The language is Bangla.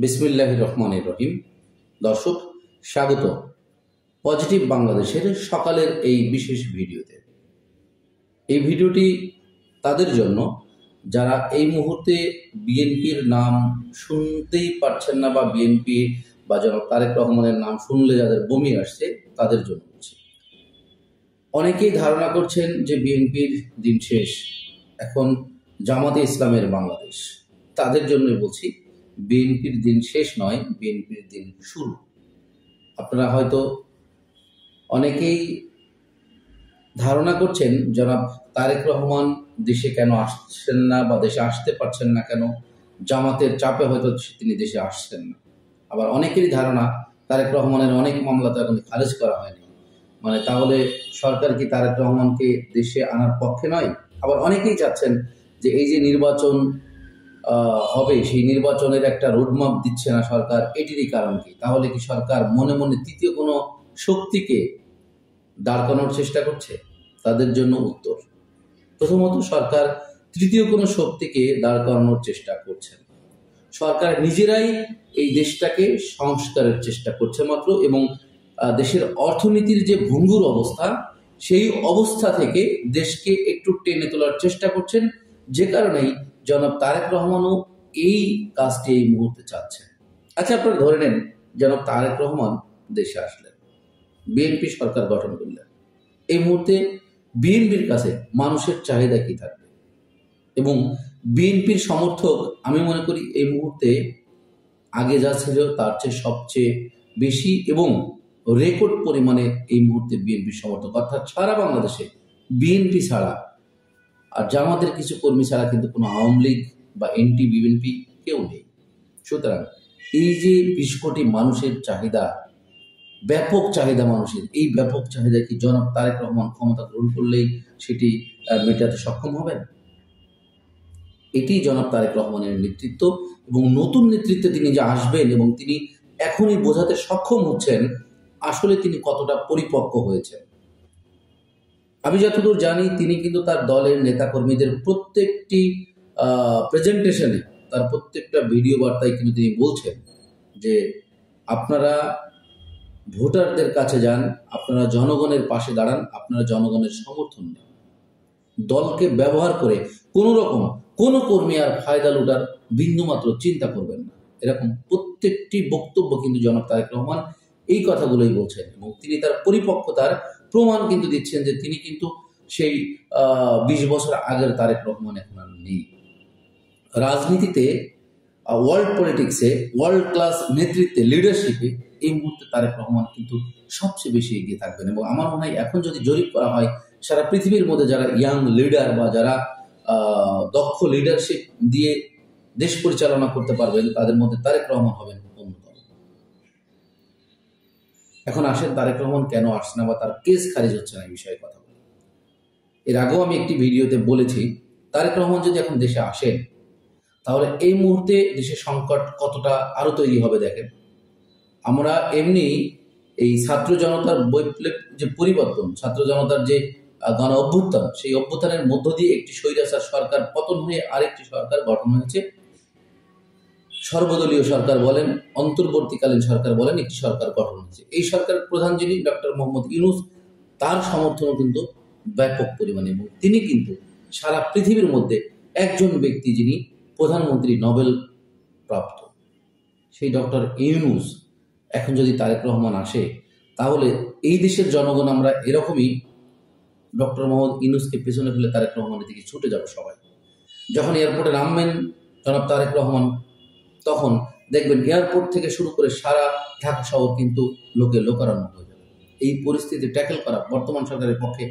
বিসমিল্লাহির রহমানির রহিম। দর্শক, স্বাগত পজিটিভ বাংলাদেশের সকালের এই বিশেষ ভিডিওতে। এই ভিডিওটি তাদের জন্য যারা এই মুহূর্তে বিএনপির নাম শুনতেই পারছেন না, বা বিএনপি বা জনাব তারেক রহমানের নাম শুনলে যাদের বমি আসছে তাদের জন্য বলছি। অনেকেই ধারণা করছেন যে বিএনপির দিন শেষ, এখন জামাতে ইসলামের বাংলাদেশ। তাদের জন্যই বলছি, বিএনপির দিন শেষ নয়, বিএনপির দিন শুরু। আপনারা হয়তো অনেকেই ধারণা করছেন জনাব তারেক রহমান দেশে কেন আসছেন না, বা দেশে আসতে পারছেন না কেন, জামাতের চাপে হয়তো তিনি দেশে আসছেন না। আবার অনেকেরই ধারণা তারেক রহমানের অনেক মামলা তো এখন খারিজ করা হয়নি, মানে তাহলে সরকার কি তারেক রহমানকে দেশে আনার পক্ষে নয়। আবার অনেকেই চাচ্ছেন যে এই যে নির্বাচন হবে, সেই নির্বাচনের একটা রোডম্যাপ দিচ্ছে না সরকার, এটিরই কারণ কি? তাহলে কি সরকার মনে মনে তৃতীয় কোনো শক্তিকে দাঁড় করানোর চেষ্টা করছে? তাদের জন্য উত্তর, প্রথমত সরকার তৃতীয় কোনো শক্তিকে দাঁড় করানোর চেষ্টা করছে না। সরকার নিজেরাই এই দেশটাকে সংস্কারের চেষ্টা করছে মাত্র, এবং দেশের অর্থনীতির যে ভঙ্গুর অবস্থা, সেই অবস্থা থেকে দেশকে একটু টেনে তোলার চেষ্টা করছেন, যে কারণেই জনাব তারেক রহমানও এই কাজটি এই মুহূর্তে চাচ্ছেন। আচ্ছা, আপনারা ধরে নেন জনাব তারেক রহমান দেশে আসলেন, বিএনপি সরকার গঠন করলেন। এই মুহূর্তে বিএনপির কাছে মানুষের চাহিদা কি থাকবে? এবং বিএনপির সমর্থক আমি মনে করি এই মুহূর্তে আগে যা ছিল তার চেয়ে সবচেয়ে বেশি এবং রেকর্ড পরিমাণে এই মুহূর্তে বিএনপির সমর্থক, অর্থাৎ সারা বাংলাদেশে বিএনপি ছাড়া আর জামাতের কিছু কর্মী ছাড়া কিন্তু কোনো আওয়ামী লীগ বা এনটি বিএনপি কেউ নেই। সুতরাং এই যে 20 কোটি মানুষের চাহিদা, ব্যাপক চাহিদা মানুষের, এই ব্যাপক চাহিদা কি জনাব তারেক রহমান ক্ষমতা গ্রহণ করলেই সেটি মেটাতে সক্ষম হবেন? এটি জনাব তারেক রহমানের নেতৃত্ব, এবং নতুন নেতৃত্বে তিনি যে আসবেন এবং তিনি এখনই বোঝাতে সক্ষম হচ্ছেন আসলে তিনি কতটা পরিপক্ক হয়েছেন। আমি যতদূর জানি তিনি কিন্তু তার দলের নেতাকর্মীদের প্রত্যেকটি প্রেজেন্টেশনে, তার প্রত্যেকটা ভিডিও বার্তায় কিন্তু তিনি বলছেন যে আপনারা ভোটারদের কাছে যান, আপনারা জনগণের পাশে দাঁড়ান, আপনারা জনগণের সমর্থন দেন, দলকে ব্যবহার করে কোনো রকম কোনো কর্মী আর ফায়দা লুটার বিন্দুমাত্র চিন্তা করবেন না। এরকম প্রত্যেকটি বক্তব্য কিন্তু জনাব তারেক রহমান এই কথাগুলোই বলছেন, এবং তিনি তার পরিপক্কতার প্রমাণ কিন্তু দিচ্ছেন যে তিনি কিন্তু সেই 20 বছর আগের তারেক রহমান এখন আর নেই। রাজনীতিতে, ওয়ার্ল্ড পলিটিক্সে, ওয়ার্ল্ড ক্লাস নেতৃত্বে, লিডারশিপে এই মুহূর্তে তারেক রহমান কিন্তু সবচেয়ে বেশি এগিয়ে থাকবেন। এবং আমার মনে হয় এখন যদি জরিপ করা হয়, সারা পৃথিবীর মধ্যে যারা ইয়াং লিডার বা যারা দক্ষ লিডারশিপ দিয়ে দেশ পরিচালনা করতে পারবেন, তাদের মধ্যে তারেক রহমান হবেন অন্যতম। এখন আসেন তারেক রহমান কেন আসছে না, বা তার কেস খারিজ হচ্ছে না, এই বিষয়ে কথা বলি। এর আগেও আমি একটি ভিডিওতে বলেছি, তারেক রহমান যদি এখন দেশে আসেন তাহলে এই মুহূর্তে দেশের সংকট কতটা আরো তৈরি হবে দেখেন। আমরা এমনি এই ছাত্র জনতার বৈপ্লব যে পরিবর্তন, ছাত্র জনতার যে গণ অভ্যুত্থান, সেই অভ্যুত্থানের মধ্য দিয়ে একটি স্বৈরাচার সরকার পতন হয়ে আরেকটি সরকার গঠন হয়েছে। সর্বদলীয় সরকার বলেন, অন্তর্বর্তীকালীন সরকার বলেন, একটি সরকার গঠন হয়েছে। এই সরকারের প্রধান যিনি ডক্টর মোহাম্মদ ইউনূস, তার সমর্থনও কিন্তু ব্যাপক পরিমাণে, এবং তিনি কিন্তু সারা পৃথিবীর মধ্যে একজন ব্যক্তি যিনি প্রধানমন্ত্রী নোবেল প্রাপ্ত, সেই ডক্টর ইউনূস এখন যদি তারেক রহমান আসে, তাহলে এই দেশের জনগণ আমরা এরকমই ডক্টর মোহাম্মদ ইউনূসকে পেছনে ফেলে তারেক রহমানের দিকে ছুটে যাব সবাই। যখন এয়ারপোর্টে নামবেন জনাব তারেক রহমান, তখন দেখবেন এয়ারপোর্ট থেকে শুরু করে সারা ঢাকা শহর কিন্তু লোকে লোকারণ্য হয়ে যাবে। এই পরিস্থিতি ট্যাকেল করা বর্তমান সরকারের পক্ষে